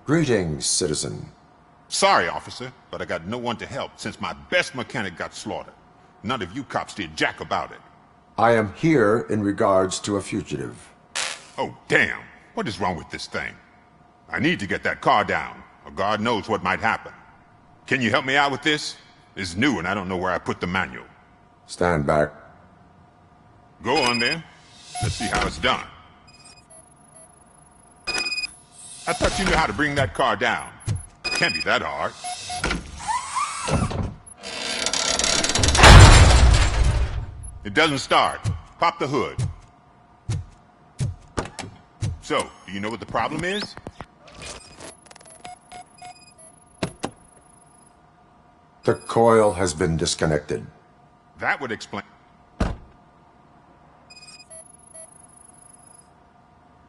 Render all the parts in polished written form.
Greetings, citizen. Sorry, officer, but I got no one to help since my best mechanic got slaughtered. None of you cops did jack about it. I am here in regards to a fugitive. Oh, damn. What is wrong with this thing? I need to get that car down, or God knows what might happen. Can you help me out with this? It's new and I don't know where I put the manual. Stand back. Go on then. Let's see how it's done. I thought you knew how to bring that car down. Can't be that hard. It doesn't start. Pop the hood. So, do you know what the problem is? The coil has been disconnected. That would explain...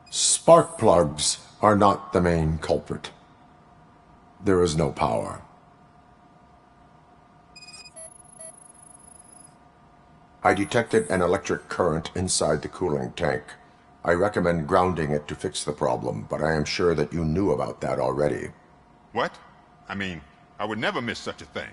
Spark plugs are not the main culprit. There is no power. I detected an electric current inside the cooling tank. I recommend grounding it to fix the problem, but I am sure that you knew about that already. What? I mean, I would never miss such a thing.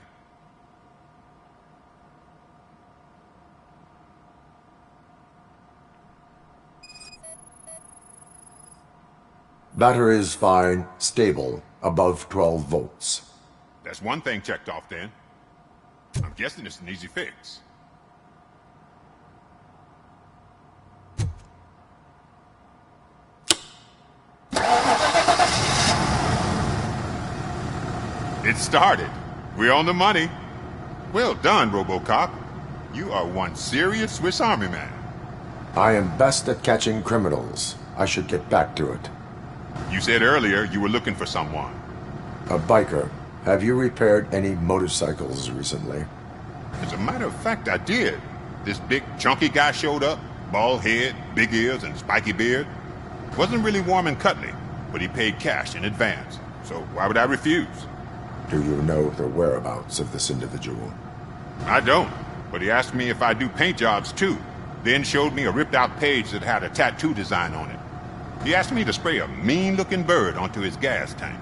Battery is fine, stable, above 12 volts. That's one thing checked off then. I'm guessing it's an easy fix. It started. We're on the money. Well done, Robocop. You are one serious Swiss Army man. I am best at catching criminals. I should get back to it. You said earlier you were looking for someone. A biker. Have you repaired any motorcycles recently? As a matter of fact, I did. This big, chunky guy showed up. Bald head, big ears, and spiky beard. Wasn't really warm and cuddly, but he paid cash in advance. So why would I refuse? Do you know the whereabouts of this individual? I don't, but he asked me if I do paint jobs too. Then showed me a ripped-out page that had a tattoo design on it. He asked me to spray a mean-looking bird onto his gas tank.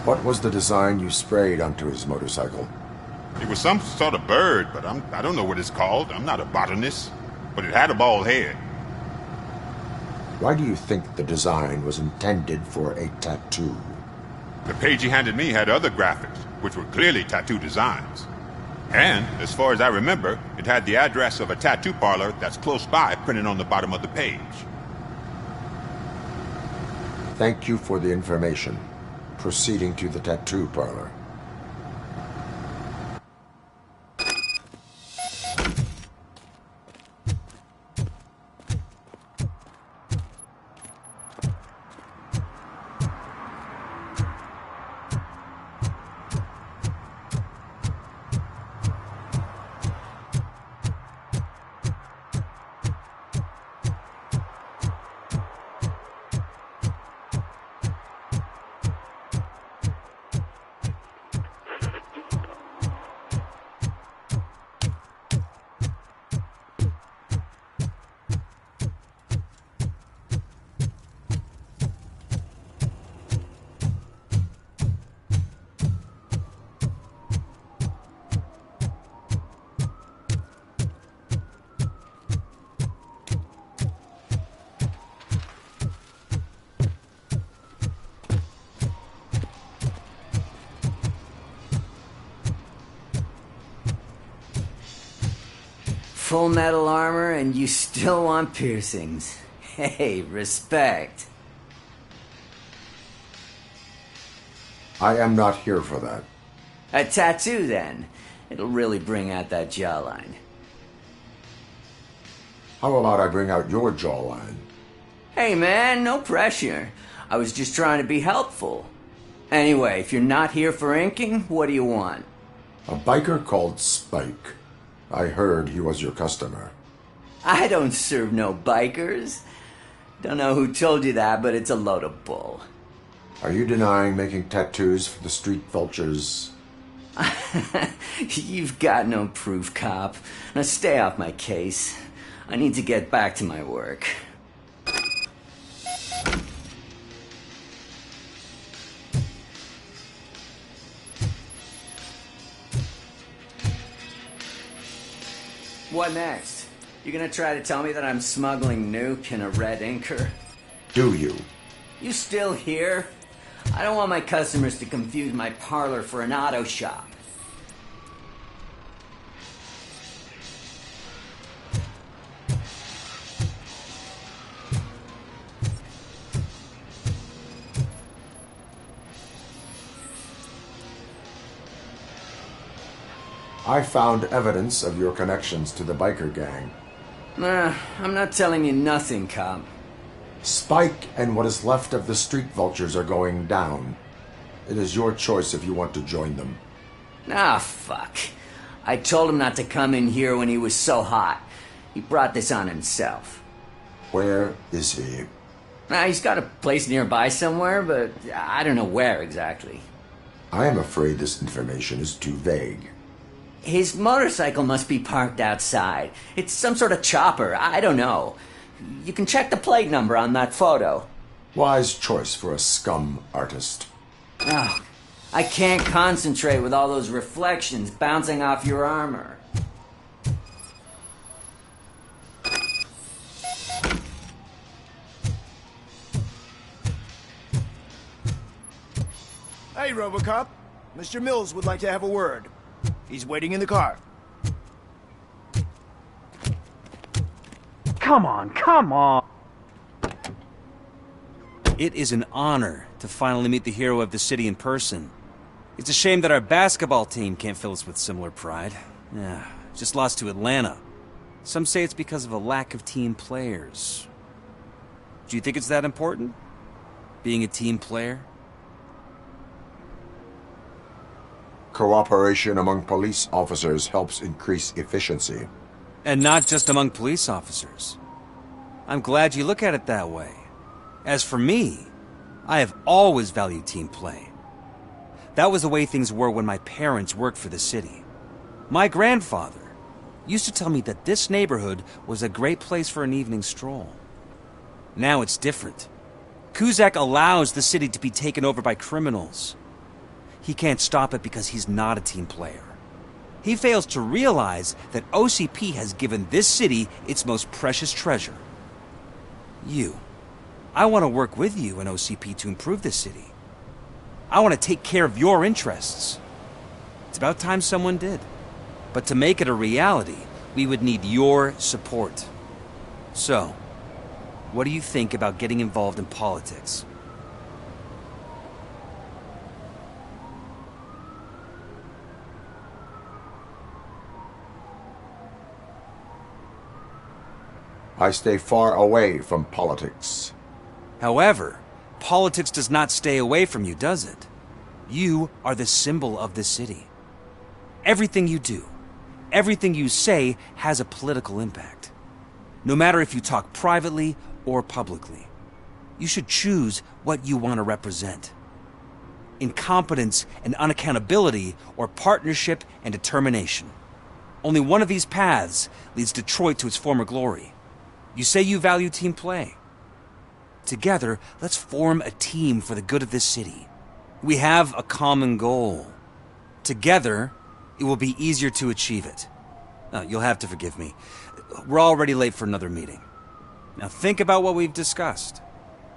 What was the design you sprayed onto his motorcycle? It was some sort of bird, but I don't know what it's called. I'm not a botanist. But it had a bald head. Why do you think the design was intended for a tattoo? The page he handed me had other graphics, which were clearly tattoo designs. And, as far as I remember, it had the address of a tattoo parlor that's close by printed on the bottom of the page. Thank you for the information. Proceeding to the tattoo parlor. Full metal armor and you still want piercings. Hey, respect. I am not here for that. A tattoo, then. It'll really bring out that jawline. How about I bring out your jawline? Hey, man, no pressure. I was just trying to be helpful. Anyway, if you're not here for inking, what do you want? A biker called Spike. I heard he was your customer. I don't serve no bikers. Don't know who told you that, but it's a load of bull. Are you denying making tattoos for the street vultures? You've got no proof, cop. Now stay off my case. I need to get back to my work. What next? You gonna try to tell me that I'm smuggling nuke in a red inker? Do you? You still here? I don't want my customers to confuse my parlor for an auto shop. I found evidence of your connections to the biker gang. Nah, I'm not telling you nothing, cop. Spike and what is left of the street vultures are going down. It is your choice if you want to join them. Ah, fuck. I told him not to come in here when he was so hot. He brought this on himself. Where is he? He's got a place nearby somewhere, but I don't know where exactly. I am afraid this information is too vague. His motorcycle must be parked outside. It's some sort of chopper. I don't know. You can check the plate number on that photo. Wise choice for a scum artist. Oh, I can't concentrate with all those reflections bouncing off your armor. Hey, Robocop. Mr. Mills would like to have a word. He's waiting in the car. Come on! It is an honor to finally meet the hero of the city in person. It's a shame that our basketball team can't fill us with similar pride. Yeah, just lost to Atlanta. Some say it's because of a lack of team players. Do you think it's that important? Being a team player? Cooperation among police officers helps increase efficiency. And not just among police officers. I'm glad you look at it that way. As for me, I have always valued team play. That was the way things were when my parents worked for the city. My grandfather used to tell me that this neighborhood was a great place for an evening stroll. Now it's different. Cusack allows the city to be taken over by criminals. He can't stop it because he's not a team player. He fails to realize that OCP has given this city its most precious treasure. You. I want to work with you and OCP to improve this city. I want to take care of your interests. It's about time someone did. But to make it a reality, we would need your support. So, what do you think about getting involved in politics? I stay far away from politics. However, politics does not stay away from you, does it? You are the symbol of this city. Everything you do, everything you say has a political impact. No matter if you talk privately or publicly, you should choose what you want to represent. Incompetence and unaccountability, or partnership and determination. Only one of these paths leads Detroit to its former glory. You say you value team play. Together, let's form a team for the good of this city. We have a common goal. Together, it will be easier to achieve it. You'll have to forgive me. We're already late for another meeting. Now think about what we've discussed.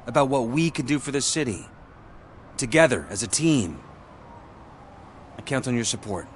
About what we can do for this city. Together, as a team. I count on your support.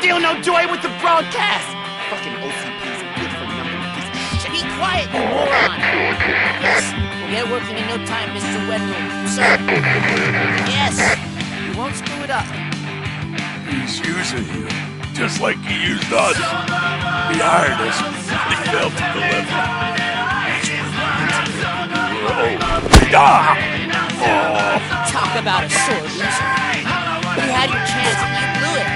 feel no joy with the broadcast! Fucking OCP's a good for nothing piece of shit. Be quiet, you moron! Yes, we'll get working in no time, Mr. Wendell. Sir. Yes, you won't screw it up. He's using you, just like he used us. He hired us, and he failed to deliver. Talk about a sore loser. You had your chance and you blew it.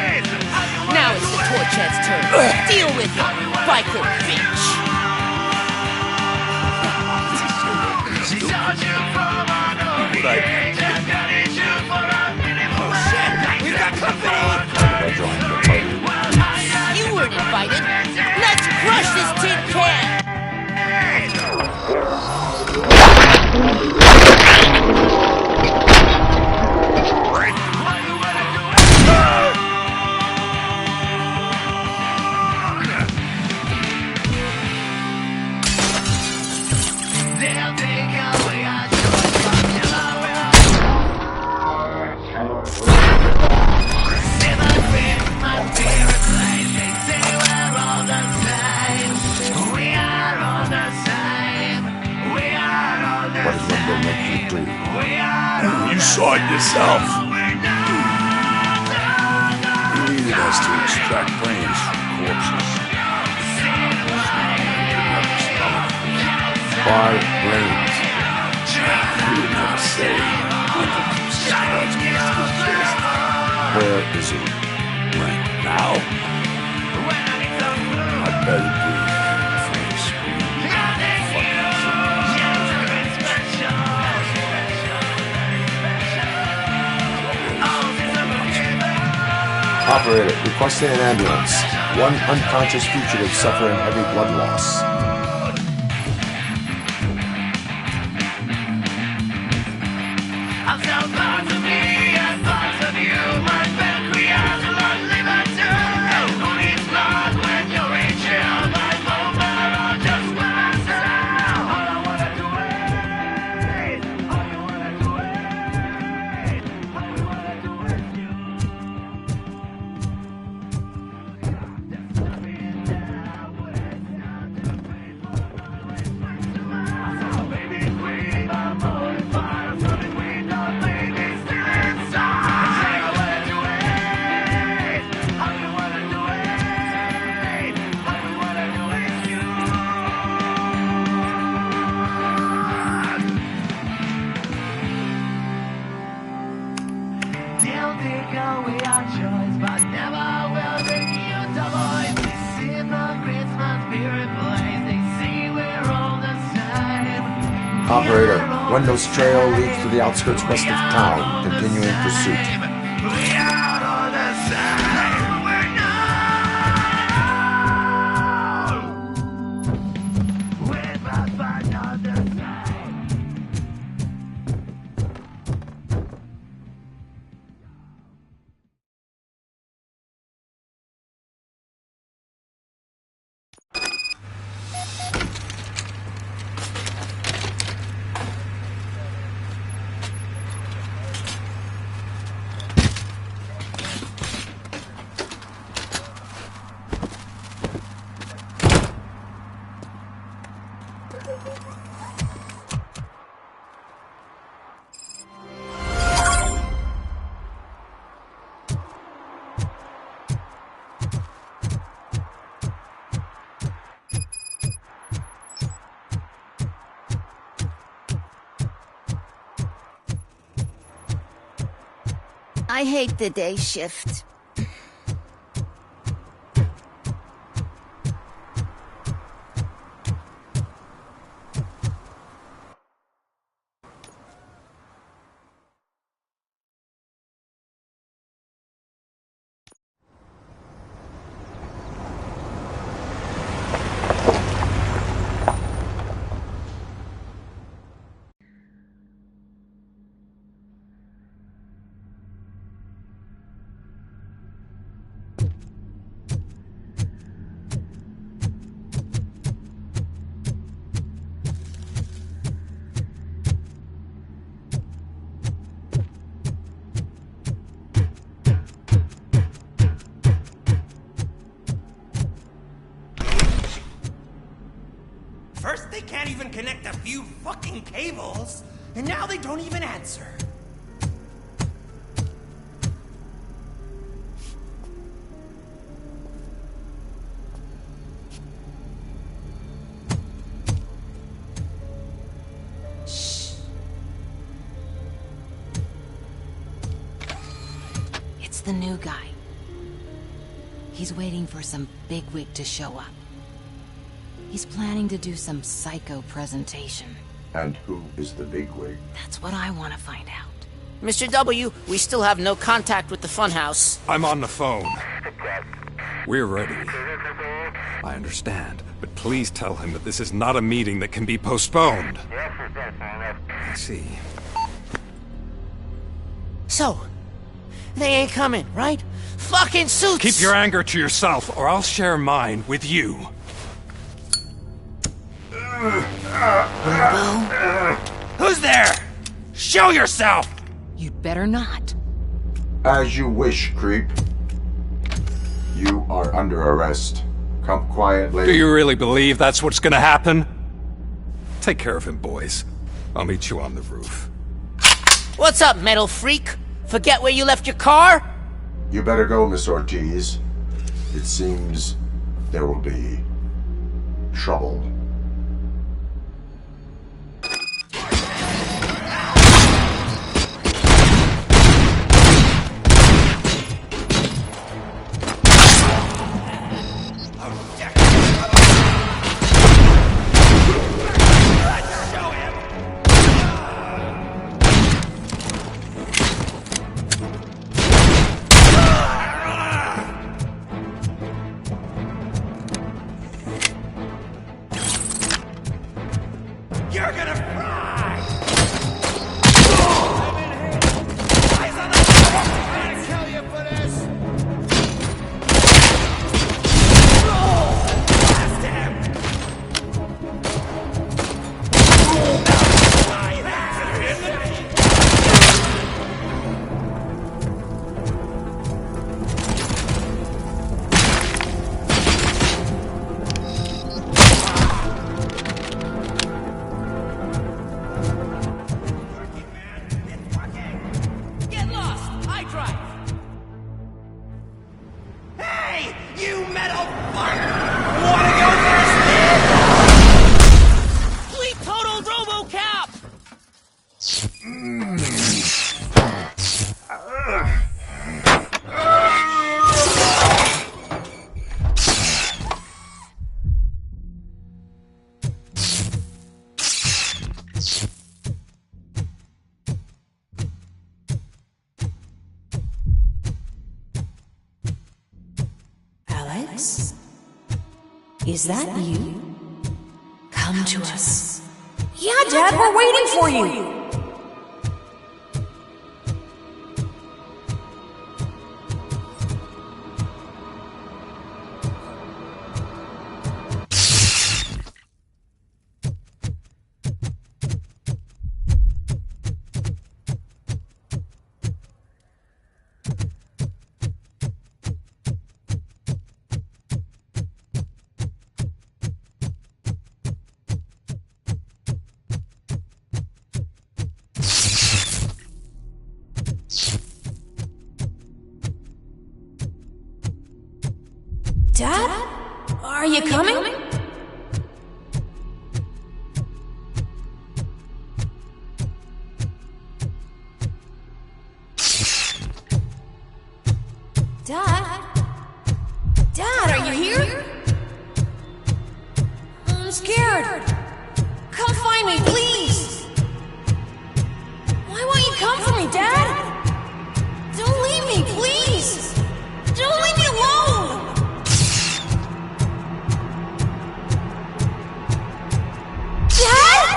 Now it's the Torchhead's turn. Deal with it, biker bitch. We've got company! You weren't invited. Let's crush this tin can. What did Wendell make you do? You saw it yourself. He needed us to extract brains from corpses. Why brains? He would never say. Where is he? Right now? I better be. Operator, requesting an ambulance. One unconscious fugitive suffering heavy blood loss. Operator, Wendell's trail leads to the outskirts west of town, continuing pursuit. I hate the day shift. First, they can't even connect a few fucking cables, and now they don't even answer. Shh. It's the new guy. He's waiting for some bigwig to show up. He's planning to do some psycho presentation. And who is the bigwig? That's what I want to find out. Mr. W, we still have no contact with the funhouse. I'm on the phone. We're ready. I understand, but please tell him that this is not a meeting that can be postponed. I see. So, they ain't coming, right? Fucking suits! Keep your anger to yourself, or I'll share mine with you. Who's there? Show yourself! You'd better not. As you wish, creep. You are under arrest. Come quietly. Do you really believe that's what's gonna happen? Take care of him, boys. I'll meet you on the roof. What's up, metal freak? Forget where you left your car? You better go, Miss Ortiz. It seems there will be trouble. You're gonna fry! Kill you for this! Blast him! Get lost! I drive! Hey! You metal fuck! Wanna go first, kid? We total Robocop! Alex? Is that you? Come to us. Yeah, Dad, we're waiting for you. Dad? Are you coming? Dad? Dad, are you here? I'm scared. Come find me, please. Why won't you come for me, Dad? Don't leave me, please. Don't leave me alone. Dad?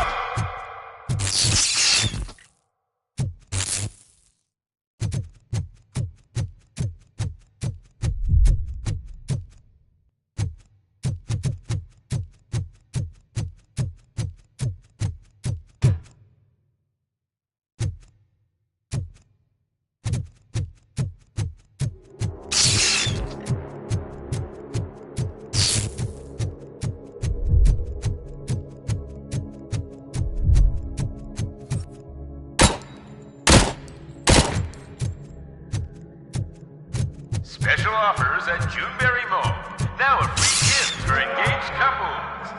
special offers at Juneberry Mall. Now a free gift for engaged couples.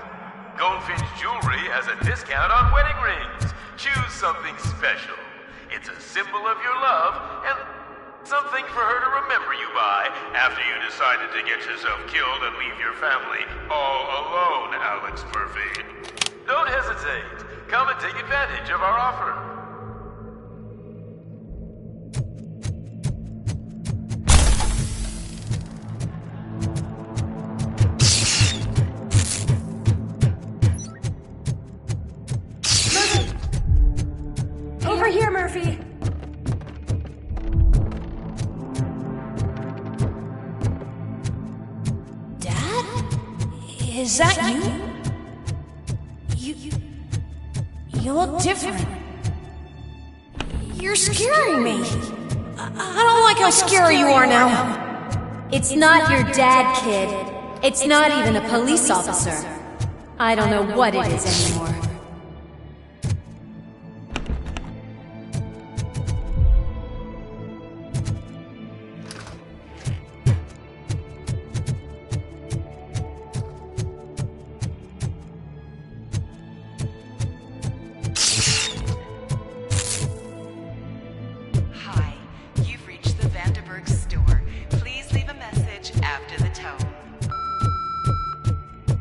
Goldfinch Jewelry has a discount on wedding rings. Choose something special. It's a symbol of your love and something for her to remember you by after you decided to get yourself killed and leave your family all alone, Alex Murphy. Don't hesitate. Come and take advantage of our offer. Over here, Murphy! Dad? Is that you? You look different. You're scaring me. I don't like how scary you are now. It's not your dad, kid. It's not even a police officer. I don't know what it is anymore.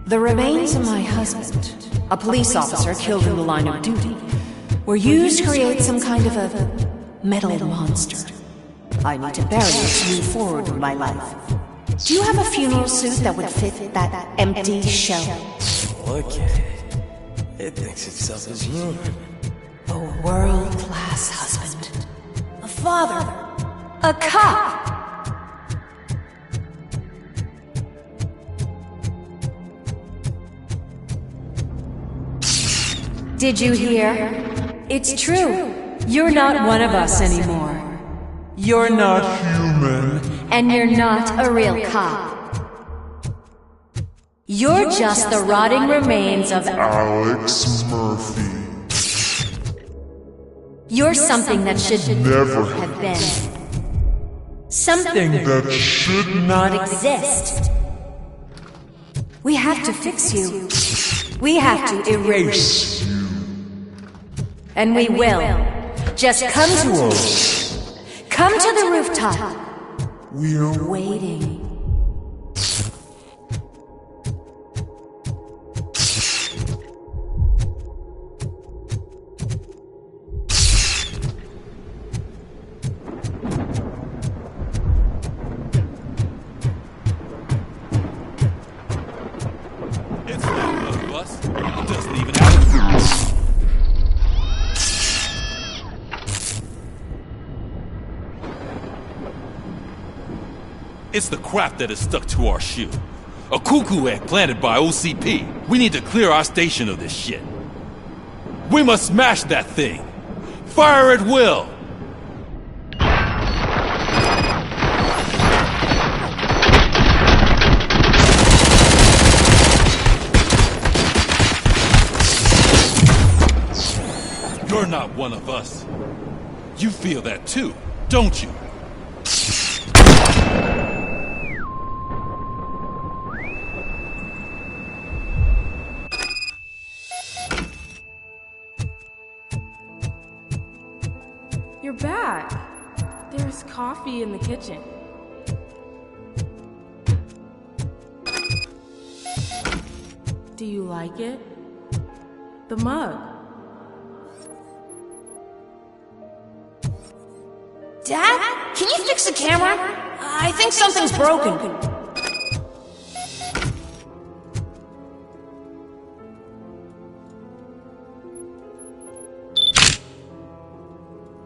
The remains of my husband, a police officer killed in the line of duty, were used to create some kind of a metal monster. I need to bury it to move forward with my life. Do you have a funeral suit that would fit that empty shell? Okay. It thinks itself as human. A world-class husband. A father. A cop. Did you hear? It's true. You're not one of us anymore. You're not human. And you're not a real cop. You're just the rotting remains of Alex Murphy. You're something that should never have been. Something that should not exist. We have to fix you. We have to erase you. And we will. Just come to us. Come to the rooftop. We're waiting. It's not one of us. It doesn't even have to. It's the crap that is stuck to our shoe. A cuckoo egg planted by OCP. We need to clear our station of this shit. We must smash that thing. Fire at will. You're not one of us. You feel that too, don't you? You're back. There's coffee in the kitchen. Do you like it? The mug. Dad? Can you fix the camera? I think something's broken.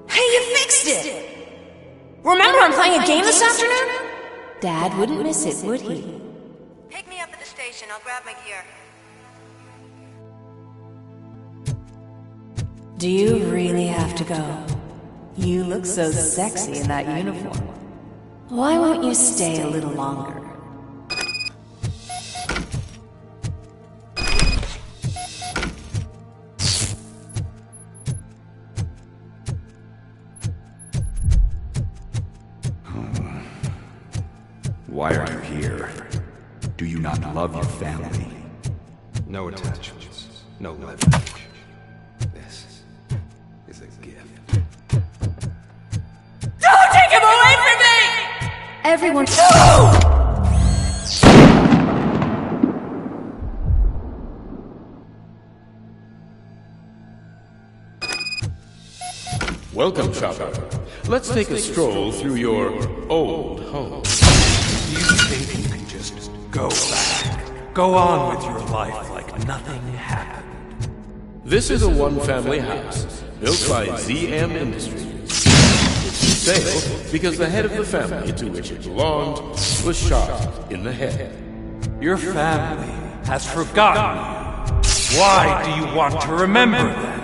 Hey, you fixed it! Remember I'm playing a game this afternoon? Dad wouldn't miss it, would he? Pick me up at the station. I'll grab my gear. Do you really have to go? You look so sexy in that uniform. Why won't you stay a little longer? Why are you here? Do you not love your family? No attachments, no leverage. This is a gift. Don't take him away from me! Everyone... Welcome, Chopper. Let's take a stroll through your old home. Do you think you can just go back? Go on with your life like nothing happened? This is a one-family house built by ZM Industries. It's for sale because the head of the family to which it belonged was shot in the head. Your family has forgotten you. Why do you want to remember them?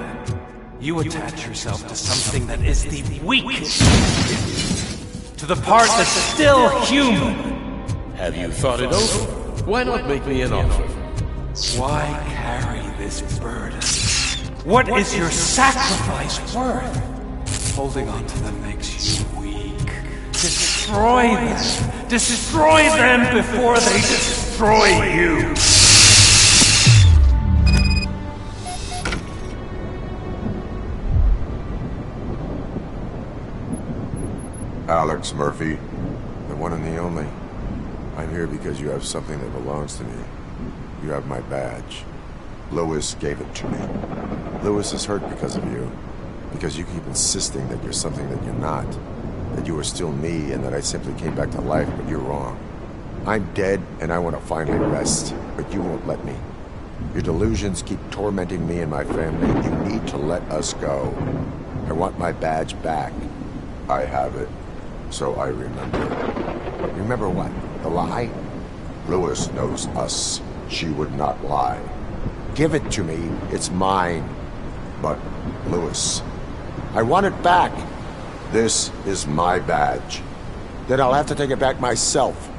You attach yourself to something that is the weakest, to the part that's still human. Have you thought it over? Why not make me an offer? Why carry this burden? What is your sacrifice worth? Holding on to them makes you weak. Destroy them. Destroy them before they destroy you. Alex Murphy, the one and the only. I'm here because you have something that belongs to me. You have my badge. Lewis gave it to me. Lewis is hurt because of you. Because you keep insisting that you're something that you're not. That you are still me and that I simply came back to life, but you're wrong. I'm dead and I want to finally rest, but you won't let me. Your delusions keep tormenting me and my family. You need to let us go. I want my badge back. I have it. So I remember. Remember what? The lie? Lewis knows us. She would not lie. Give it to me. It's mine. But, Lewis, I want it back. This is my badge. Then I'll have to take it back myself.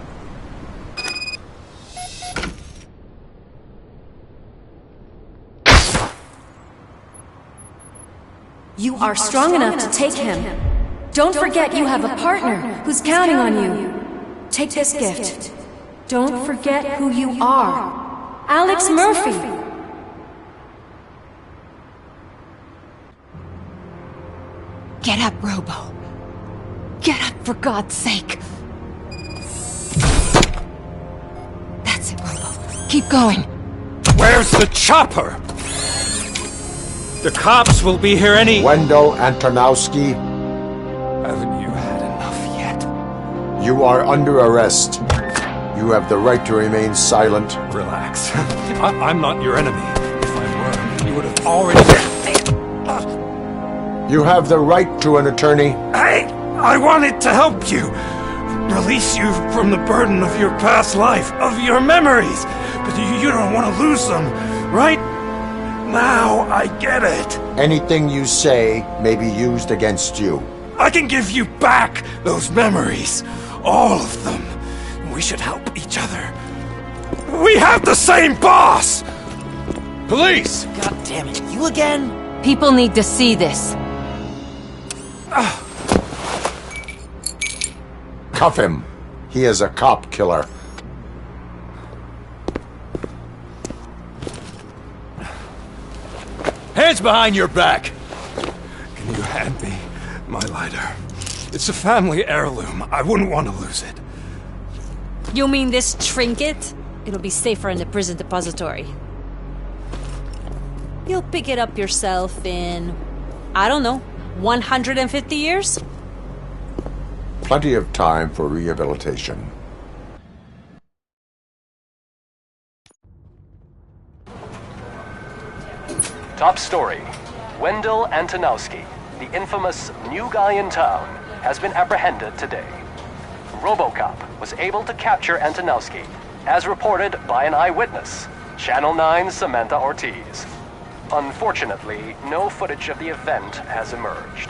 You are strong enough to take him. Don't forget you have a partner who's counting on you. Take this gift. Don't forget who you are. Alex Murphy. Get up, Robo. Get up, for God's sake. That's it, Robo. Keep going. Where's the chopper? The cops will be here any... Wendell Antonowski. Haven't you had enough yet? You are under arrest. You have the right to remain silent. Relax. I'm not your enemy. If I were, you would have already... You have the right to an attorney. I wanted to help you. Release you from the burden of your past life, of your memories. But you don't want to lose them, right? Now I get it. Anything you say may be used against you. I can give you back those memories. All of them. We should help each other. We have the same boss! Police! God damn it, you again? People need to see this. Cuff him. He is a cop killer. Hands behind your back! Can you hand me my lighter? It's a family heirloom. I wouldn't want to lose it. You mean this trinket? It'll be safer in the prison depository. You'll pick it up yourself in, I don't know, 150 years? Plenty of time for rehabilitation. Top story. Wendell Antonowski, the infamous new guy in town, has been apprehended today. Robocop was able to capture Antonowski, as reported by an eyewitness, Channel 9's Samantha Ortiz. Unfortunately, no footage of the event has emerged.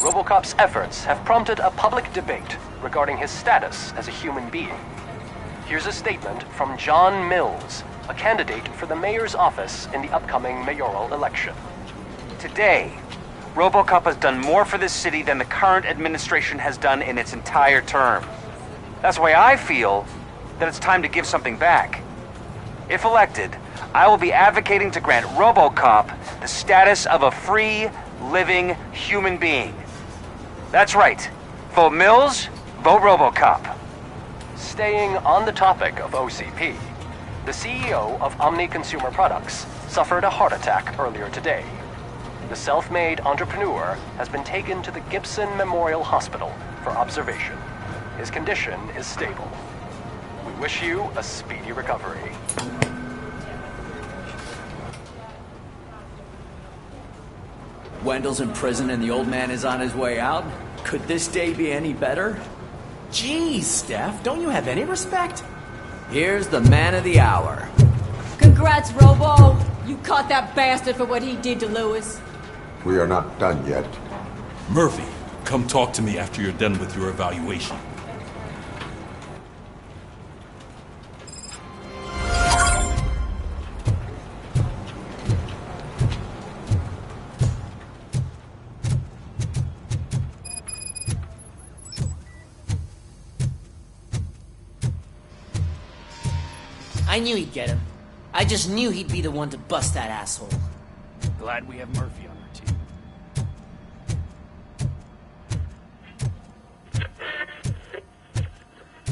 Robocop's efforts have prompted a public debate regarding his status as a human being. Here's a statement from John Mills, a candidate for the mayor's office in the upcoming mayoral election. Today, Robocop has done more for this city than the current administration has done in its entire term. That's why I feel that it's time to give something back. If elected, I will be advocating to grant Robocop the status of a free, living human being. That's right. Vote Mills, vote Robocop. Staying on the topic of OCP, the CEO of Omni Consumer Products suffered a heart attack earlier today. The self-made entrepreneur has been taken to the Gibson Memorial Hospital for observation. His condition is stable. We wish you a speedy recovery. Wendell's in prison and the old man is on his way out? Could this day be any better? Jeez, Steph, don't you have any respect? Here's the man of the hour. Congrats, Robo! You caught that bastard for what he did to Lewis. We are not done yet. Murphy, come talk to me after you're done with your evaluation. I knew he'd get him. I just knew he'd be the one to bust that asshole. Glad we have Murphy on our team.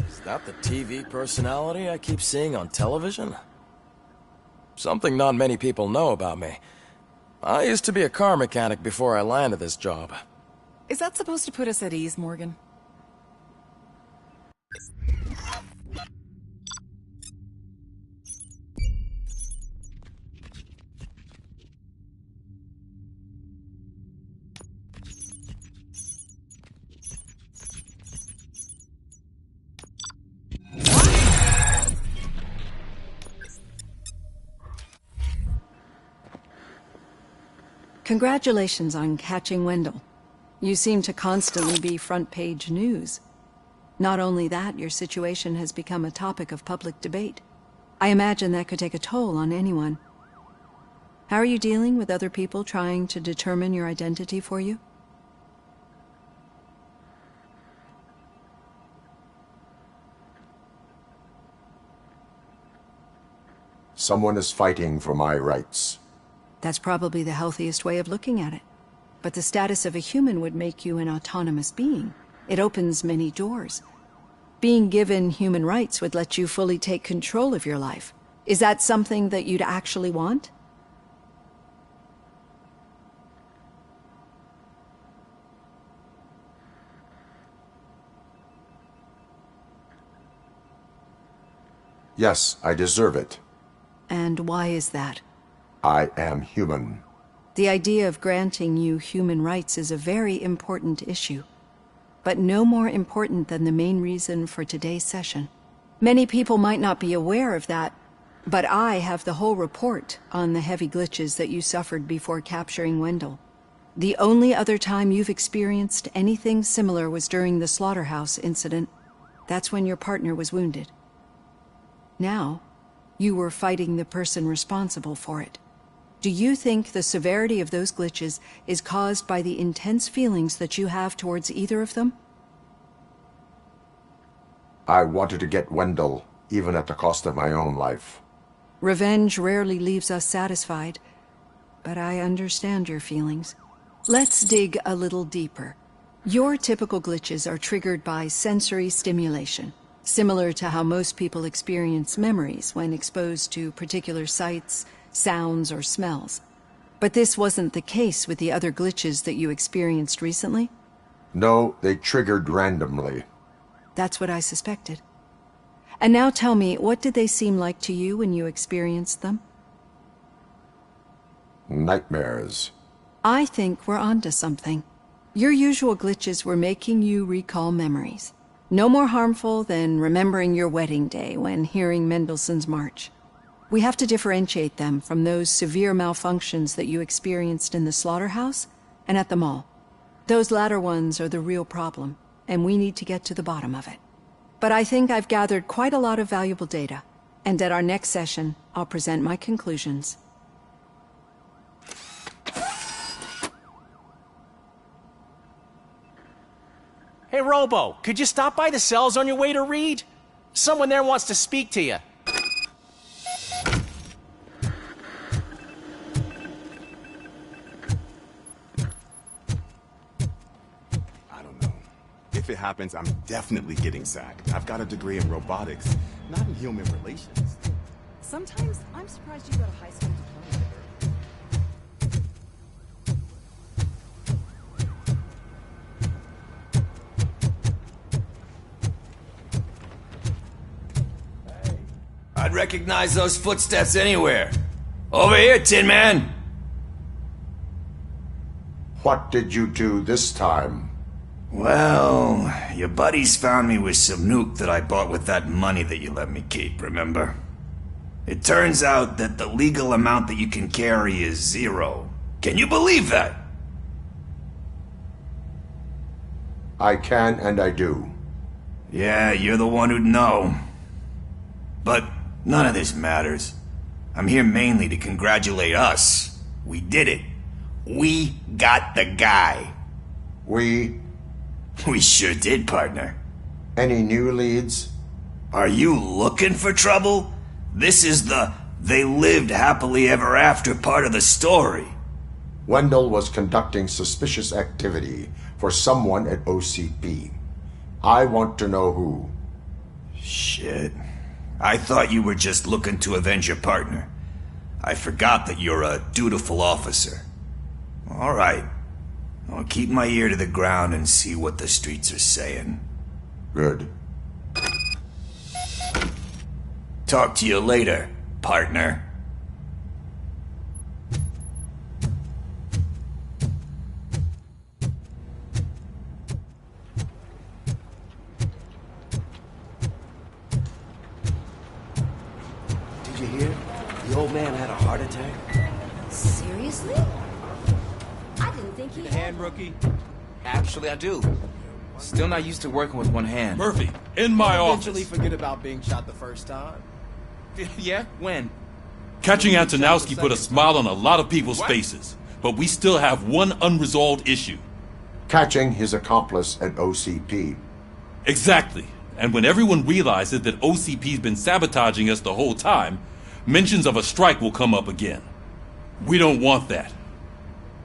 Is that the TV personality I keep seeing on television? Something not many people know about me. I used to be a car mechanic before I landed this job. Is that supposed to put us at ease, Morgan? Congratulations on catching Wendell. You seem to constantly be front-page news. Not only that, your situation has become a topic of public debate. I imagine that could take a toll on anyone. How are you dealing with other people trying to determine your identity for you? Someone is fighting for my rights. That's probably the healthiest way of looking at it. But the status of a human would make you an autonomous being. It opens many doors. Being given human rights would let you fully take control of your life. Is that something that you'd actually want? Yes, I deserve it. And why is that? I am human. The idea of granting you human rights is a very important issue, but no more important than the main reason for today's session. Many people might not be aware of that, but I have the whole report on the heavy glitches that you suffered before capturing Wendell. The only other time you've experienced anything similar was during the slaughterhouse incident. That's when your partner was wounded. Now, you were fighting the person responsible for it. Do you think the severity of those glitches is caused by the intense feelings that you have towards either of them? I wanted to get Wendell, even at the cost of my own life. Revenge rarely leaves us satisfied, but I understand your feelings. Let's dig a little deeper. Your typical glitches are triggered by sensory stimulation, similar to how most people experience memories when exposed to particular sights, sounds, or smells. But this wasn't the case with the other glitches that you experienced recently? No, they triggered randomly. That's what I suspected. And now tell me, what did they seem like to you when you experienced them? Nightmares. I think we're onto something. Your usual glitches were making you recall memories. No more harmful than remembering your wedding day when hearing Mendelssohn's March. We have to differentiate them from those severe malfunctions that you experienced in the slaughterhouse and at the mall. Those latter ones are the real problem, and we need to get to the bottom of it. But I think I've gathered quite a lot of valuable data, and at our next session, I'll present my conclusions. Hey, Hey, Robo, could you stop by the cells on your way to Reed? Someone there wants to speak to you. I don't know. If it happens, I'm definitely getting sacked. I've got a degree in robotics, not in human relations. Sometimes I'm surprised you got a high school diploma. I'd recognize those footsteps anywhere. Over here, Tin Man! What did you do this time? Well, your buddies found me with some nuke that I bought with that money that you let me keep, remember? It turns out that the legal amount that you can carry is 0. Can you believe that? I can and I do. Yeah, you're the one who'd know. But none of this matters. I'm here mainly to congratulate us. We did it. We got the guy. We sure did, partner. Any new leads? Are you looking for trouble? This is the "they lived happily ever after" part of the story. Wendell was conducting suspicious activity for someone at OCP. I want to know who. Shit. I thought you were just looking to avenge your partner. I forgot that you're a dutiful officer. All right. I'll keep my ear to the ground and see what the streets are saying. Good. Talk to you later, partner. Did you hear? The old man had a heart attack. Seriously? I didn't think he had. Rookie? Actually, I do. Still not used to working with one hand. Murphy, in my office. Eventually forget about being shot the first time. Yeah? When? Catching Antonowski put a smile on a lot of people's faces, but we still have one unresolved issue. Catching his accomplice at OCP. Exactly. And when everyone realizes that OCP's been sabotaging us the whole time, mentions of a strike will come up again. We don't want that.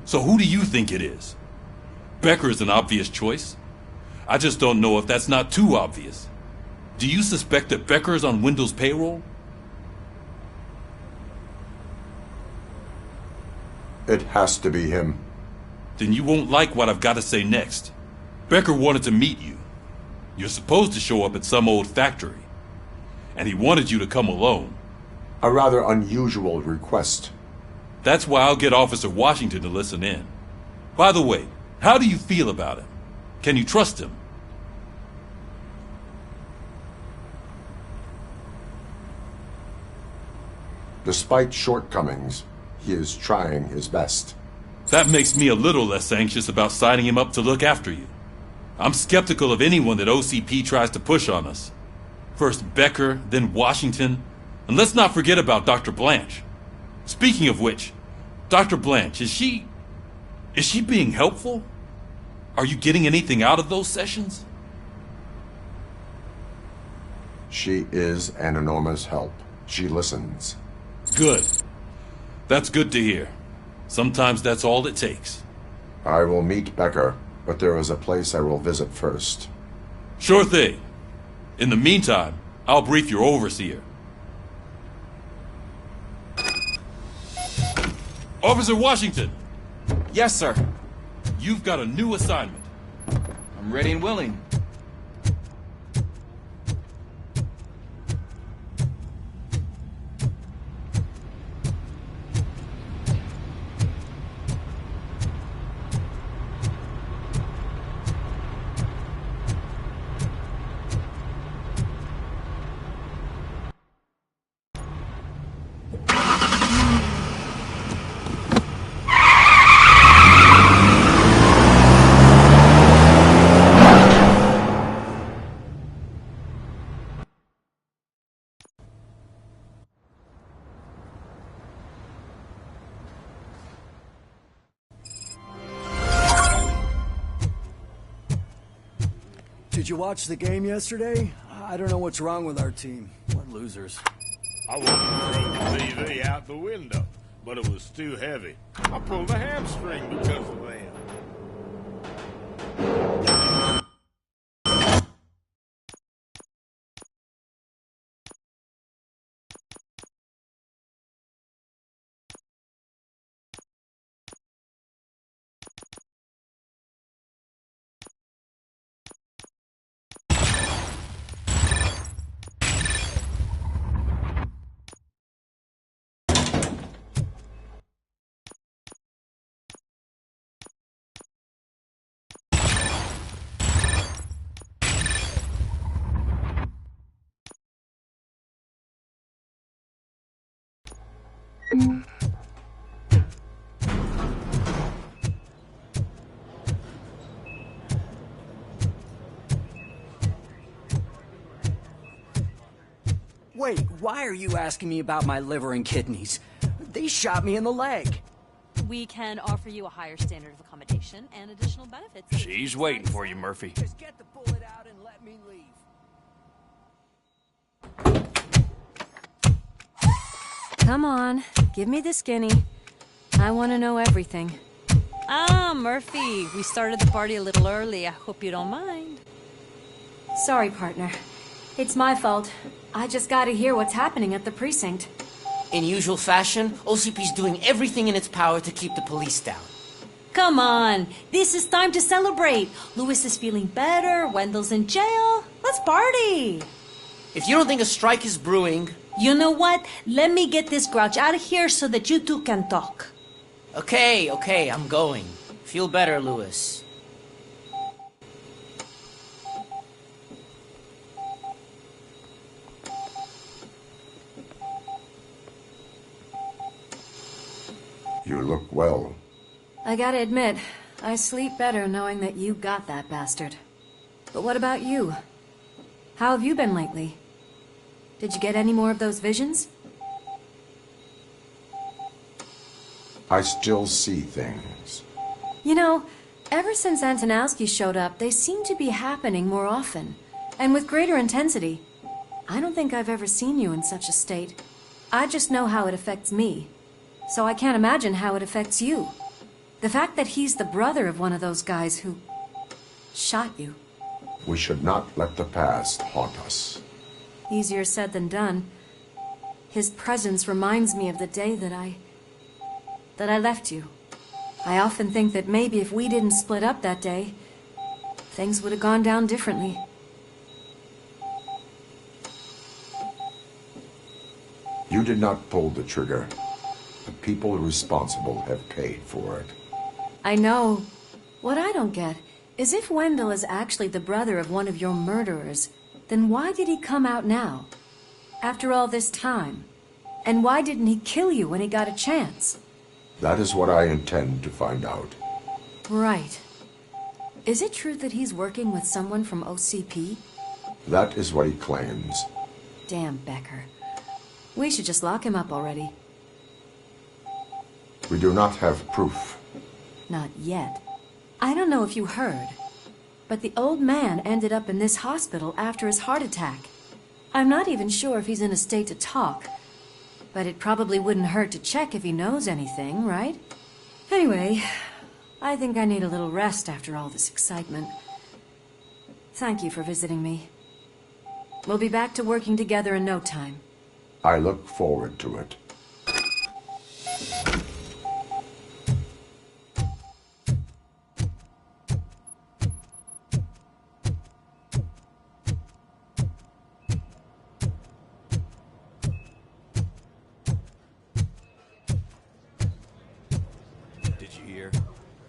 So who do you think it is? Becker is an obvious choice. I just don't know if that's not too obvious. Do you suspect that Becker is on Wendell's payroll? It has to be him. Then you won't like what I've got to say next. Becker wanted to meet you. You're supposed to show up at some old factory. And he wanted you to come alone. A rather unusual request. That's why I'll get Officer Washington to listen in. By the way, how do you feel about him? Can you trust him? Despite shortcomings, he is trying his best. That makes me a little less anxious about signing him up to look after you. I'm skeptical of anyone that OCP tries to push on us. First Becker, then Washington, and let's not forget about Dr. Blanche. Speaking of which, Dr. Blanche, is she being helpful? Are you getting anything out of those sessions? She is an enormous help. She listens. Good. That's good to hear. Sometimes that's all it takes. I will meet Becker, but there is a place I will visit first. Sure thing. In the meantime, I'll brief your overseer. Officer Washington! Yes, sir. You've got a new assignment. I'm ready and willing. Did you watch the game yesterday? I don't know what's wrong with our team. What losers. I wanted to throw the TV out the window, but it was too heavy. I pulled a hamstring because of that. Wait, why are you asking me about my liver and kidneys? They shot me in the leg. We can offer you a higher standard of accommodation and additional benefits. She's waiting for you, Murphy. Just get the bullet out and let me leave. Come on, give me the skinny. I want to know everything. Ah, Murphy, we started the party a little early. I hope you don't mind. Sorry, partner. It's my fault. I just gotta hear what's happening at the precinct. In usual fashion, OCP's doing everything in its power to keep the police down. Come on, this is time to celebrate. Louis is feeling better, Wendell's in jail. Let's party. If you don't think a strike is brewing... You know what? Let me get this grouch out of here so that you two can talk. Okay, I'm going. Feel better, Louis. You look well. I gotta admit, I sleep better knowing that you got that bastard. But what about you? How have you been lately? Did you get any more of those visions? I still see things. You know, ever since Antonowski showed up, they seem to be happening more often, and with greater intensity. I don't think I've ever seen you in such a state. I just know how it affects me, so I can't imagine how it affects you. The fact that he's the brother of one of those guys who shot you. We should not let the past haunt us. Easier said than done. His presence reminds me of the day that I left you. I often think that maybe if we didn't split up that day, things would have gone down differently. You did not pull the trigger. The people responsible have paid for it. I know. What I don't get is if Wendell is actually the brother of one of your murderers, then why did he come out now? After all this time? And why didn't he kill you when he got a chance? That is what I intend to find out. Right. Is it true that he's working with someone from OCP? That is what he claims. Damn Becker. We should just lock him up already. We do not have proof. Not yet. I don't know if you heard, but the old man ended up in this hospital after his heart attack. I'm not even sure if he's in a state to talk, but it probably wouldn't hurt to check if he knows anything, right? Anyway, I think I need a little rest after all this excitement. Thank you for visiting me. We'll be back to working together in no time. I look forward to it.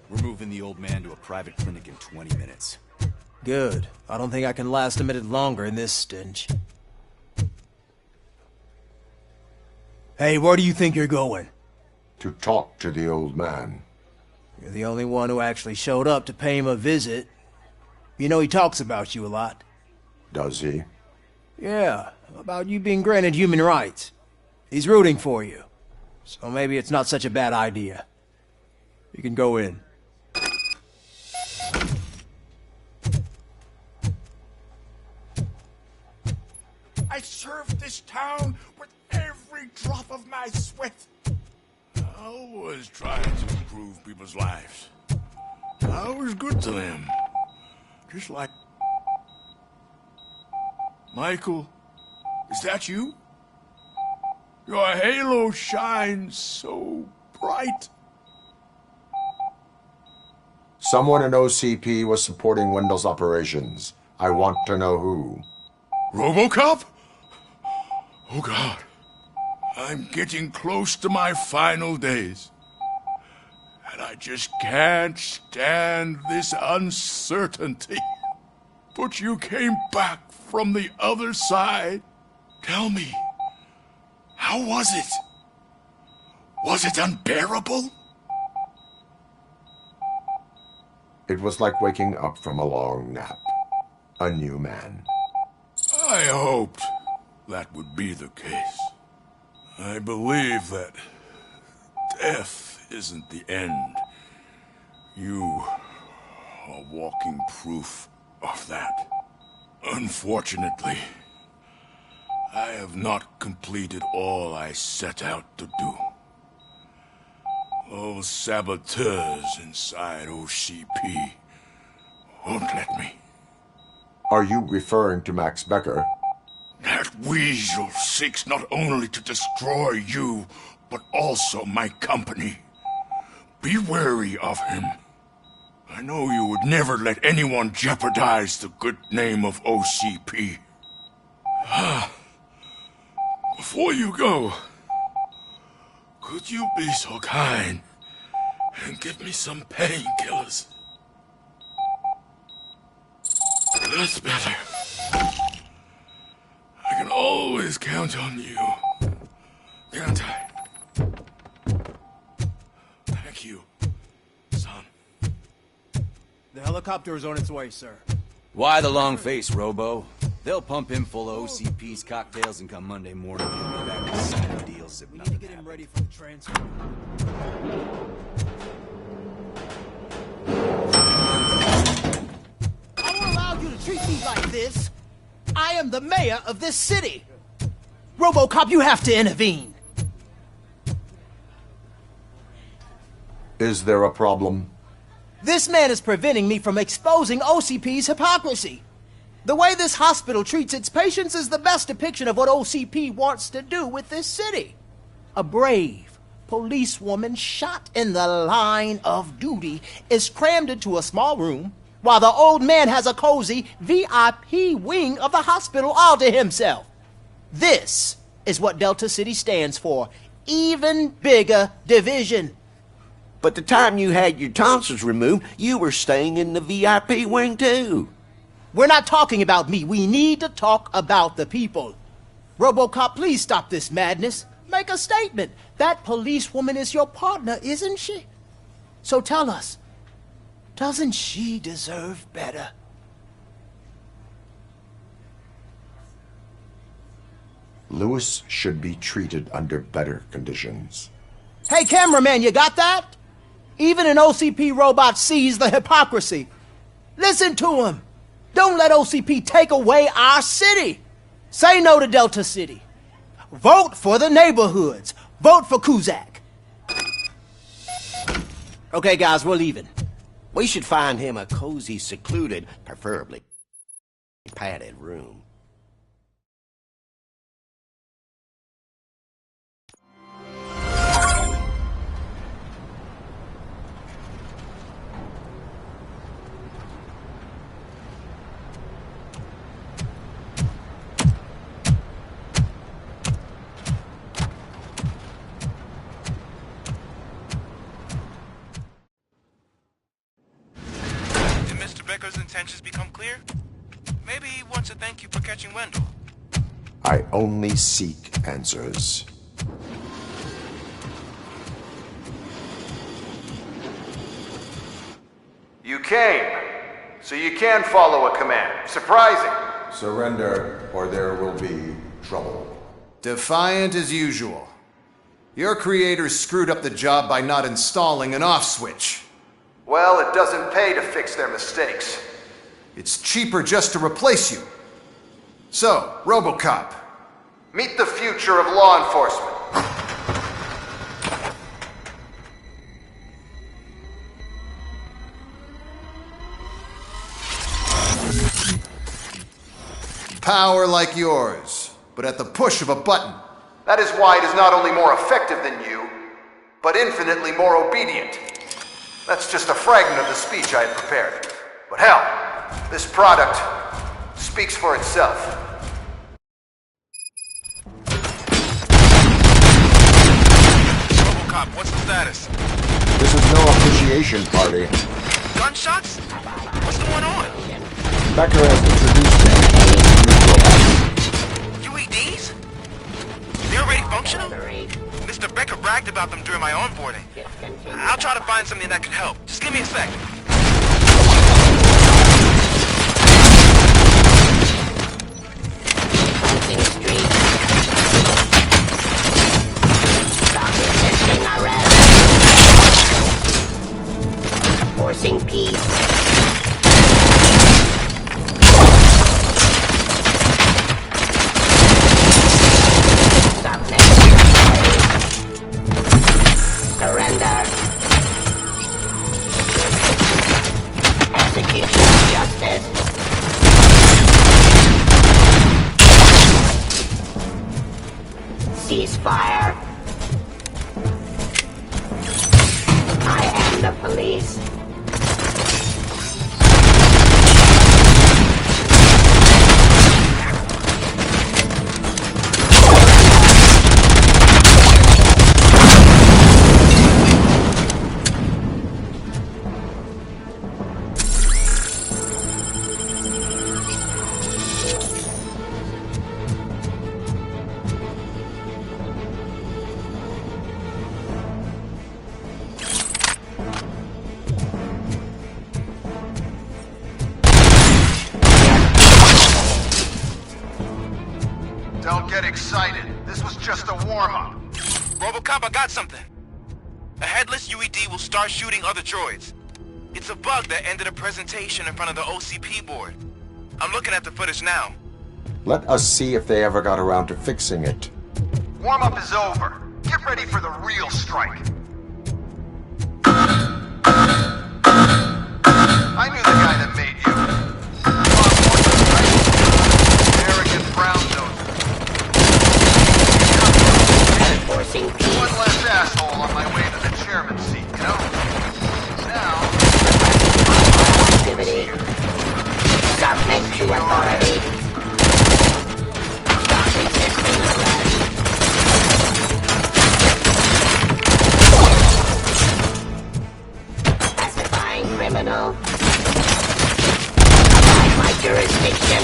We're moving the old man to a private clinic in 20 minutes. Good. I don't think I can last a minute longer in this stench. Hey, where do you think you're going? To talk to the old man. You're the only one who actually showed up to pay him a visit. You know he talks about you a lot. Does he? Yeah, about you being granted human rights. He's rooting for you. So maybe it's not such a bad idea. You can go in. served this town with every drop of my sweat. I was trying to improve people's lives. I was good to them. Just like... Michael, is that you? Your halo shines so bright. Someone in OCP was supporting Wendell's operations. I want to know who. Robocop? Oh God. I'm getting close to my final days. And I just can't stand this uncertainty. But you came back from the other side. Tell me, how was it? Was it unbearable? It was like waking up from a long nap. A new man. I hoped that would be the case. I believe that death isn't the end. You are walking proof of that. Unfortunately, I have not completed all I set out to do. Those saboteurs inside OCP won't let me. Are you referring to Max Becker? That weasel seeks not only to destroy you, but also my company. Be wary of him. I know you would never let anyone jeopardize the good name of OCP. Before you go, could you be so kind and give me some painkillers? That's better. I can always count on you, can't I? Thank you, son. The helicopter is on its way, sir. Why the long face, Robo? They'll pump him full of OCP's cocktails and come Monday morning he'll be back to signing deals if We need nothing to get him happens. ready for the transfer. I won't allow you to treat me like this. I am the mayor of this city. Robocop, you have to intervene. Is there a problem? This man is preventing me from exposing OCP's hypocrisy. The way this hospital treats its patients is the best depiction of what OCP wants to do with this city. A brave policewoman shot in the line of duty is crammed into a small room, while the old man has a cozy VIP wing of the hospital all to himself. This is what Delta City stands for. Even bigger division. But the time you had your tonsils removed, you were staying in the VIP wing too. We're not talking about me. We need to talk about the people. Robocop, please stop this madness. Make a statement. That policewoman is your partner, isn't she? So tell us, doesn't she deserve better? Lewis should be treated under better conditions. Hey, cameraman, you got that? Even an OCP robot sees the hypocrisy. Listen to him. Don't let OCP take away our city. Say no to Delta City. Vote for the neighborhoods. Vote for Kuzak. Okay, guys, we're leaving. We should find him a cozy, secluded, preferably padded room. Becker's intentions become clear? Maybe he wants to thank you for catching Wendell. I only seek answers. You came, so you can follow a command. Surprising. Surrender, or there will be trouble. Defiant as usual. Your creators screwed up the job by not installing an off switch. Well, it doesn't pay to fix their mistakes. It's cheaper just to replace you. So, Robocop, Meet the future of law enforcement. Power like yours, but at the push of a button. That is why it is not only more effective than you, but infinitely more obedient. That's just a fragment of the speech I had prepared. But hell, this product speaks for itself. Robocop, what's the status? This is no appreciation party. Gunshots? What's going on? Becker has introduced them as UEDs? They're already functional? Mr. Becker bragged about them during my onboarding. I'll try to find something that could help. Just give me a sec. Forcing peace. Stop next. Surrender. Execution of justice. Ceasefire. I am the police. Don't get excited. This was just a warm-up. Robocop, I got something. A headless UED will start shooting other droids. It's a bug that ended a presentation in front of the OCP board. I'm looking at the footage now. Let us see if they ever got around to fixing it. Warm-up is over. Get ready for the real strike. I knew the guy that made you. Arrogant brown nose. One less asshole on my way to the chairman's seat, you know? Now... Activity. Submit to authority. Stop resisting arrest. Pacifying criminal. Abide my jurisdiction.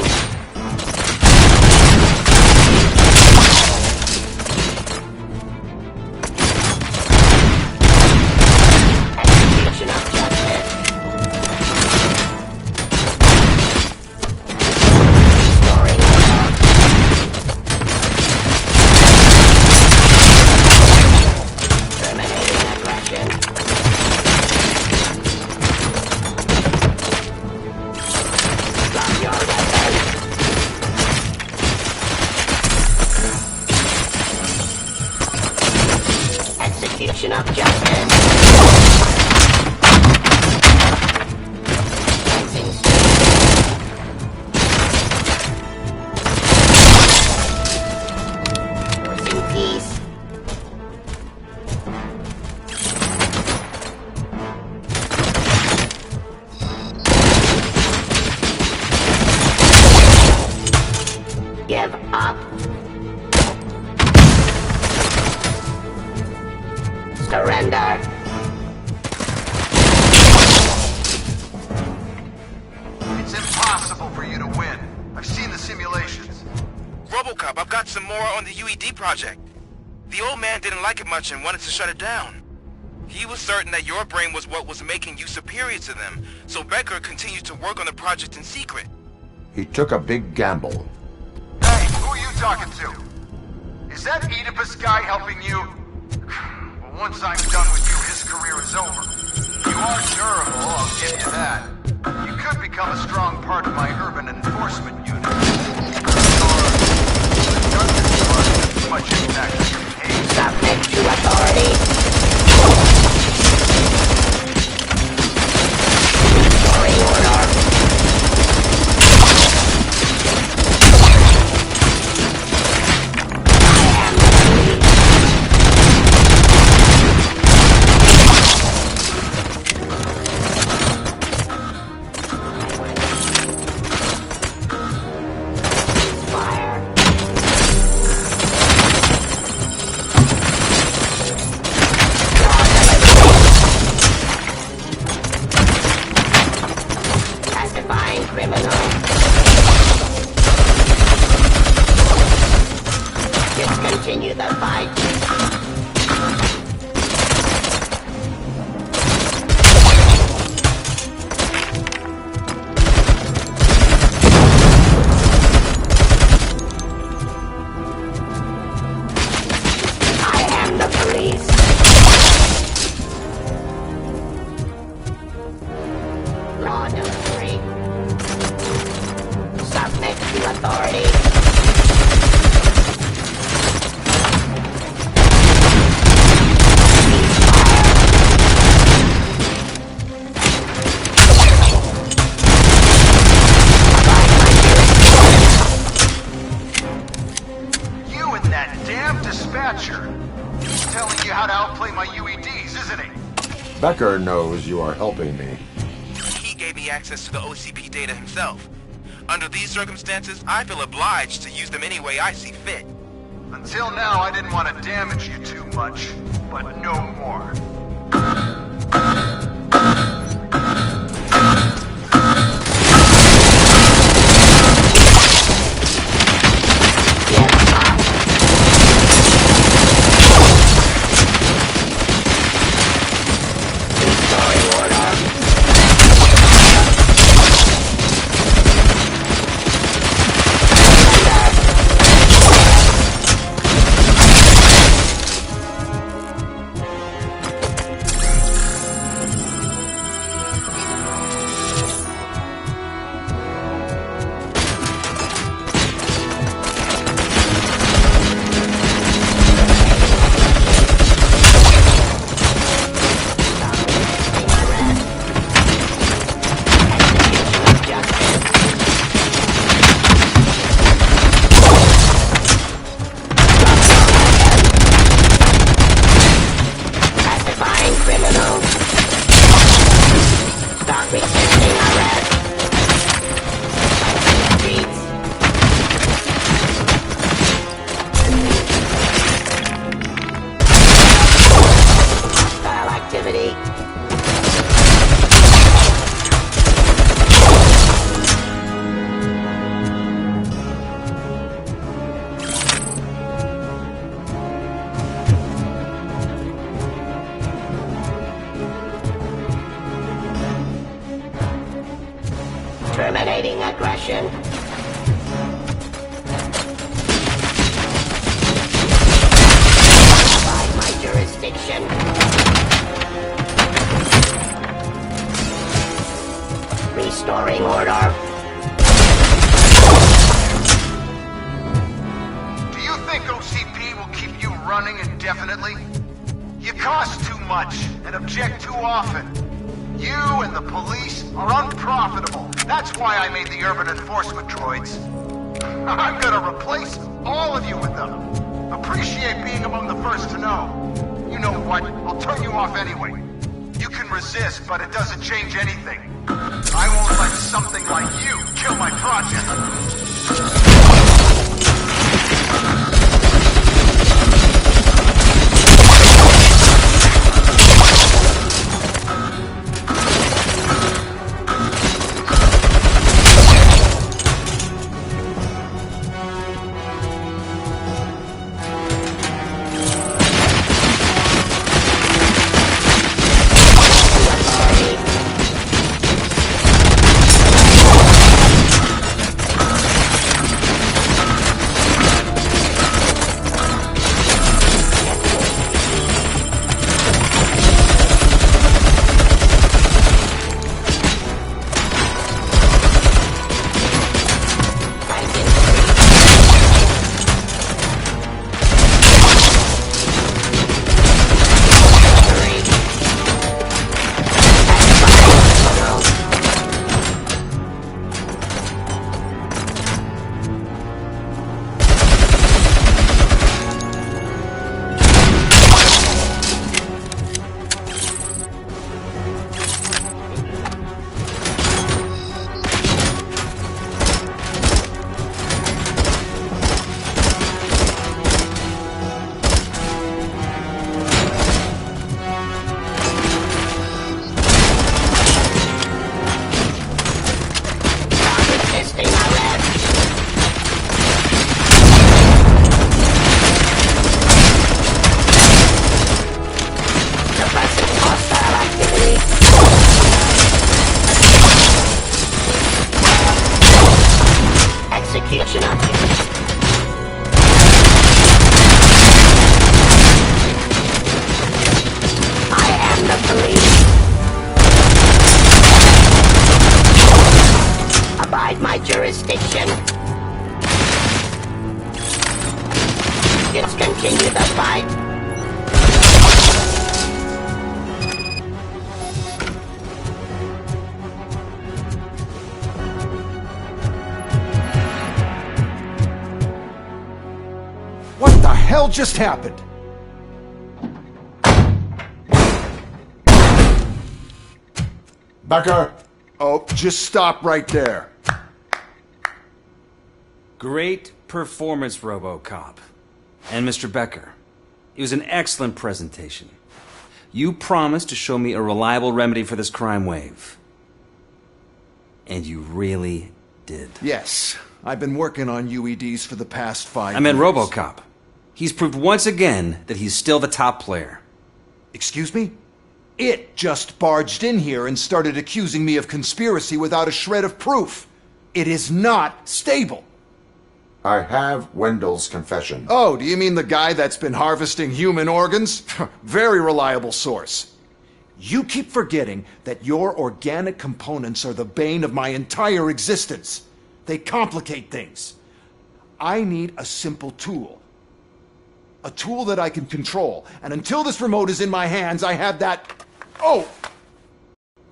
Execution of justice. Fencing forcing peace. Give up. Surrender. It's impossible for you to win. I've seen the simulations. Robocop, I've got some more on the UED project. The old man didn't like it much and wanted to shut it down. He was certain that your brain was what was making you superior to them, so Becker continued to work on the project in secret. He took a big gamble. Hey, who are you talking to? Is that Oedipus guy helping you? Well, once I'm done with you, his career is over. You are durable, I'll give you that. You could become a strong part of my urban enforcement unit. Or the darkest part Continue the fight. I am the police. Law delivery. Submit to authority. He's telling you how to outplay my UEDs, isn't he? Becker knows you are helping me. He gave me access to the OCP data himself. Under these circumstances, I feel obliged to use them any way I see fit. Until now, I didn't want to damage you too much, but no more. Terminating aggression. By my jurisdiction. Restoring order. Do you think OCP will keep you running indefinitely? You cost too much and object too often. You and the police are unprofitable. That's why I made the urban enforcement droids. I'm gonna replace all of you with them. Appreciate being among the first to know. You know what? I'll turn you off anyway. You can resist, but it doesn't change anything. I won't let something like you kill my project. sticking to the fight. What the hell just happened? Becker! Oh, just stop right there. Great performance, Robocop. And Mr. Becker, it was an excellent presentation. You promised to show me a reliable remedy for this crime wave. And you really did. Yes, I've been working on UEDs for the past 5 years. I meant Robocop. He's proved once again that he's still the top player. Excuse me? It just barged in here and started accusing me of conspiracy without a shred of proof. It is not stable. I have Wendell's confession. Oh, do you mean the guy that's been harvesting human organs? Very reliable source. You keep forgetting that your organic components are the bane of my entire existence. They complicate things. I need a simple tool. A tool that I can control. And until this remote is in my hands, I have that... Oh!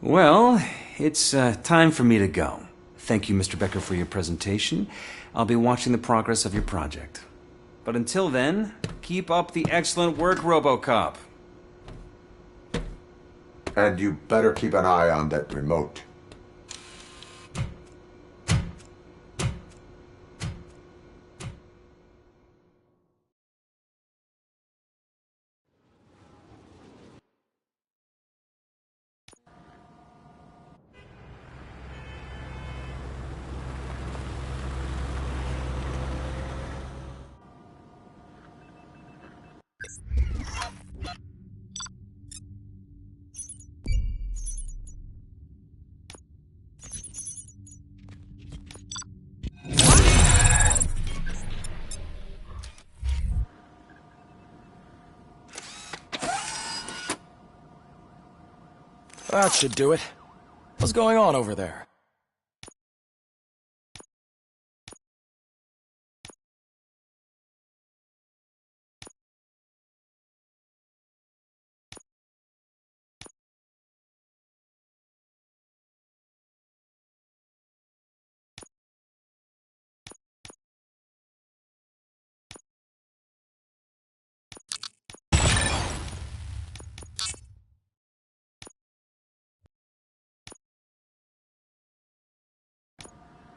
Well, it's time for me to go. Thank you, Mr. Becker, for your presentation. I'll be watching the progress of your project. But until then, keep up the excellent work, Robocop. And you better keep an eye on that remote. That should do it. What's going on over there?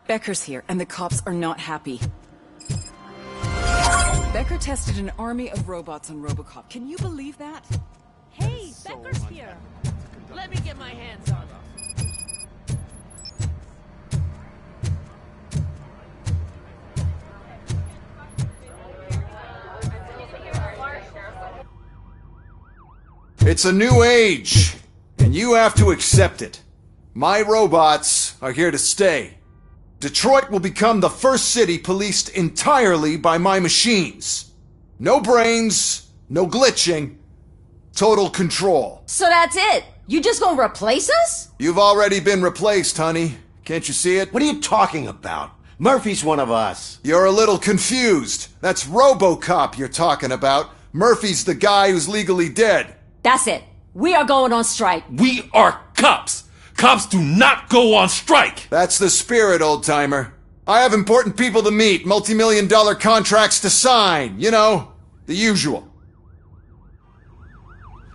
Becker's here, and the cops are not happy. Becker tested an army of robots on Robocop. Can you believe that? Hey, Becker's here. Let me get my hands on them. It's a new age, and you have to accept it. My robots are here to stay. Detroit will become the first city policed entirely by my machines. No brains, no glitching, total control. So that's it? You just gonna replace us? You've already been replaced, honey. Can't you see it? What are you talking about? Murphy's one of us. You're a little confused. That's Robocop you're talking about. Murphy's the guy who's legally dead. That's it. We are going on strike. We are cops. Cops do not go on strike! That's the spirit, old-timer. I have important people to meet, multi-million-dollar contracts to sign, you know, the usual.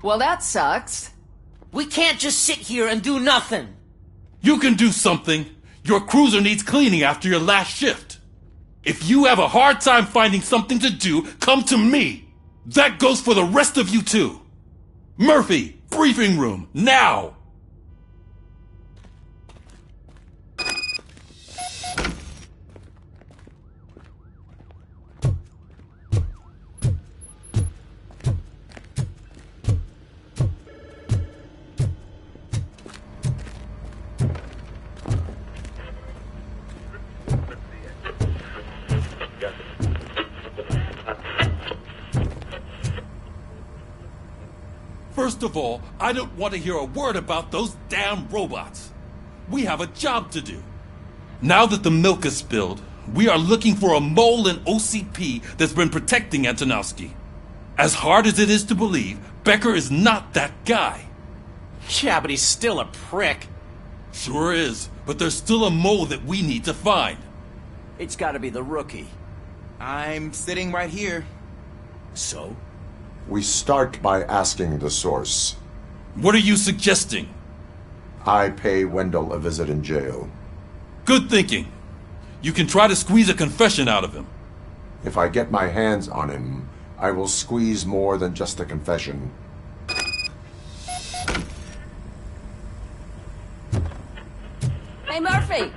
Well, that sucks. We can't just sit here and do nothing. You can do something. Your cruiser needs cleaning after your last shift. If you have a hard time finding something to do, come to me. That goes for the rest of you too. Murphy, briefing room, now! First of all, I don't want to hear a word about those damn robots. We have a job to do. Now that the milk is spilled, we are looking for a mole in OCP that's been protecting Antonowski. As hard as it is to believe, Becker is not that guy. Yeah, but he's still a prick. Sure is, but there's still a mole that we need to find. It's gotta be the rookie. I'm sitting right here. So? We start by asking the source. What are you suggesting? I pay Wendell a visit in jail. Good thinking. You can try to squeeze a confession out of him. If I get my hands on him, I will squeeze more than just a confession. Hey, Murphy!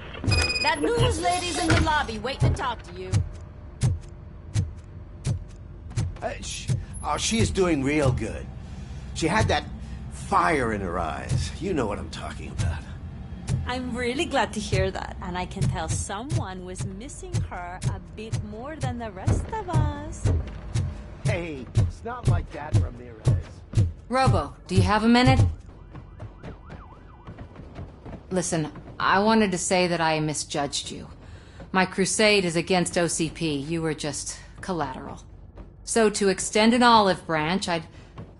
That news lady's in the lobby waiting to talk to you. She is doing real good. She had that fire in her eyes. You know what I'm talking about. I'm really glad to hear that, and I can tell someone was missing her a bit more than the rest of us. Hey, it's not like that, Ramirez. Robo, do you have a minute? Listen, I wanted to say that I misjudged you. My crusade is against OCP. You were just collateral. So to extend an olive branch, I'd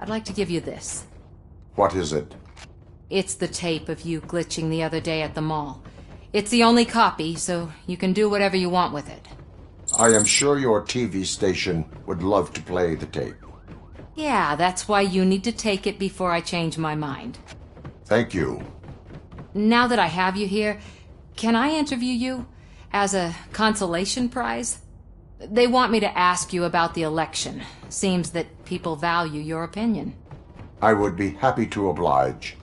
like to give you this. What is it? It's the tape of you glitching the other day at the mall. It's the only copy, so you can do whatever you want with it. I am sure your TV station would love to play the tape. Yeah, that's why you need to take it before I change my mind. Thank you. Now that I have you here, can I interview you as a consolation prize? They want me to ask you about the election. Seems that people value your opinion. I would be happy to oblige.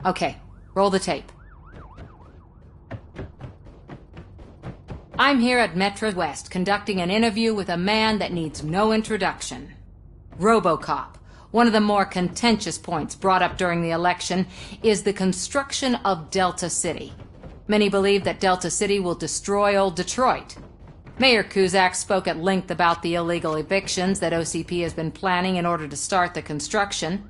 Okay, roll the tape. I'm here at Metro West conducting an interview with a man that needs no introduction. Robocop. One of the more contentious points brought up during the election is the construction of Delta City. Many believe that Delta City will destroy old Detroit. Mayor Cusack spoke at length about the illegal evictions that OCP has been planning in order to start the construction.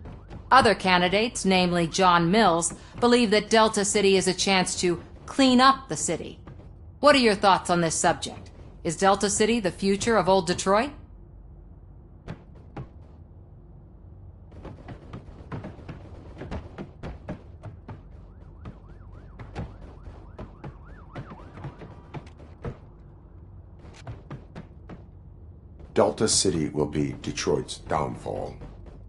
Other candidates, namely John Mills, believe that Delta City is a chance to clean up the city. What are your thoughts on this subject? Is Delta City the future of old Detroit? Delta City will be Detroit's downfall.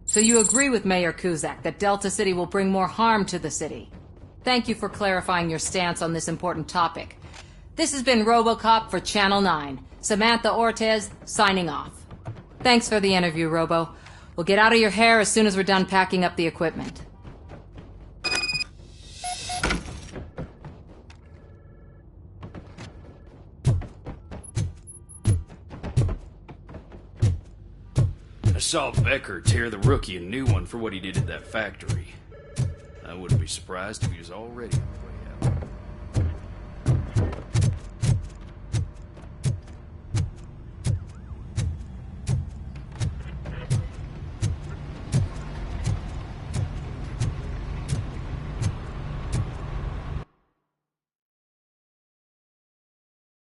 So you agree with Mayor Cusack that Delta City will bring more harm to the city? Thank you for clarifying your stance on this important topic. This has been Robocop for Channel 9. Samantha Ortez, signing off. Thanks for the interview, Robo. We'll get out of your hair as soon as we're done packing up the equipment. I saw Becker tear the rookie a new one for what he did at that factory. I wouldn't be surprised if he was already